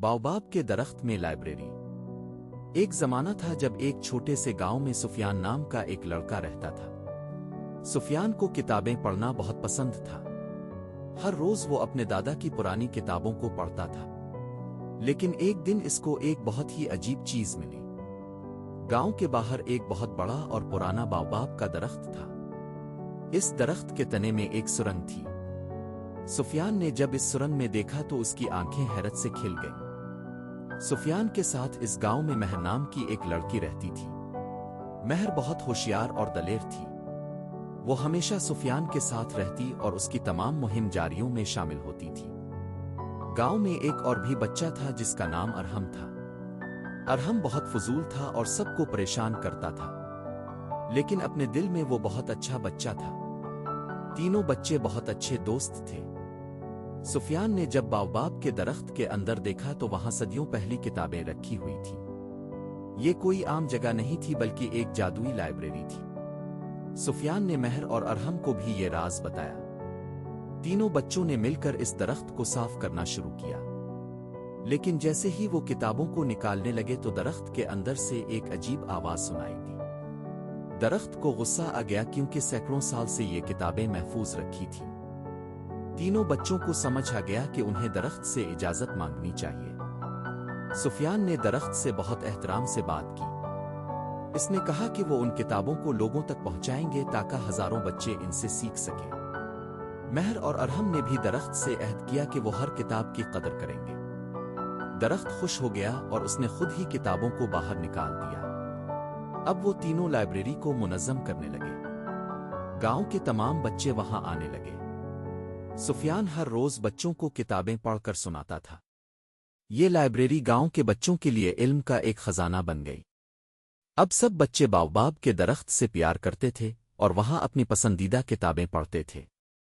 باوباب کے درخت میں لائبریری۔ ایک زمانہ تھا جب ایک چھوٹے سے گاؤں میں سفیان نام کا ایک لڑکا رہتا تھا۔ سفیان کو کتابیں پڑھنا بہت پسند تھا۔ ہر روز وہ اپنے دادا کی پرانی کتابوں کو پڑھتا تھا۔ لیکن ایک دن اس کو ایک بہت ہی عجیب چیز ملی۔ گاؤں کے باہر ایک بہت بڑا اور پرانا باوباب کا درخت تھا۔ اس درخت کے تنے میں ایک سرنگ تھی۔ سفیان نے جب اس سرنگ میں دیکھا تو اس کی آنکھیں حیرت سے کھل گئیں۔ سفیان کے ساتھ اس گاؤں میں مہر نام کی ایک لڑکی رہتی تھی۔ مہر بہت ہوشیار اور دلیر تھی۔ وہ ہمیشہ سفیان کے ساتھ رہتی اور اس کی تمام مہم جاریوں میں شامل ہوتی تھی۔ گاؤں میں ایک اور بھی بچہ تھا جس کا نام ارحم تھا۔ ارحم بہت فضول تھا اور سب کو پریشان کرتا تھا، لیکن اپنے دل میں وہ بہت اچھا بچہ تھا۔ تینوں بچے بہت اچھے دوست تھے۔ سفیان نے جب باوباب کے درخت کے اندر دیکھا تو وہاں صدیوں پہلی کتابیں رکھی ہوئی تھیں۔ یہ کوئی عام جگہ نہیں تھی بلکہ ایک جادوئی لائبریری تھی۔ سفیان نے مہر اور ارحم کو بھی یہ راز بتایا۔ تینوں بچوں نے مل کر اس درخت کو صاف کرنا شروع کیا۔ لیکن جیسے ہی وہ کتابوں کو نکالنے لگے تو درخت کے اندر سے ایک عجیب آواز سنائی دی۔ درخت کو غصہ آ گیا کیونکہ سینکڑوں سال سے یہ کتابیں محفوظ رکھی تھیں۔ تینوں بچوں کو سمجھ آ گیا کہ انہیں درخت سے اجازت مانگنی چاہیے۔ سفیان نے درخت سے بہت احترام سے بات کی۔ اس نے کہا کہ وہ ان کتابوں کو لوگوں تک پہنچائیں گے تاکہ ہزاروں بچے ان سے سیکھ سکیں۔ مہر اور ارحم نے بھی درخت سے عہد کیا کہ وہ ہر کتاب کی قدر کریں گے۔ درخت خوش ہو گیا اور اس نے خود ہی کتابوں کو باہر نکال دیا۔ اب وہ تینوں لائبریری کو منظم کرنے لگے۔ گاؤں کے تمام بچے وہاں آنے لگے۔ سفیان ہر روز بچوں کو کتابیں پڑھ کر سناتا تھا۔ یہ لائبریری گاؤں کے بچوں کے لیے علم کا ایک خزانہ بن گئی۔ اب سب بچے باوباب کے درخت سے پیار کرتے تھے اور وہاں اپنی پسندیدہ کتابیں پڑھتے تھے۔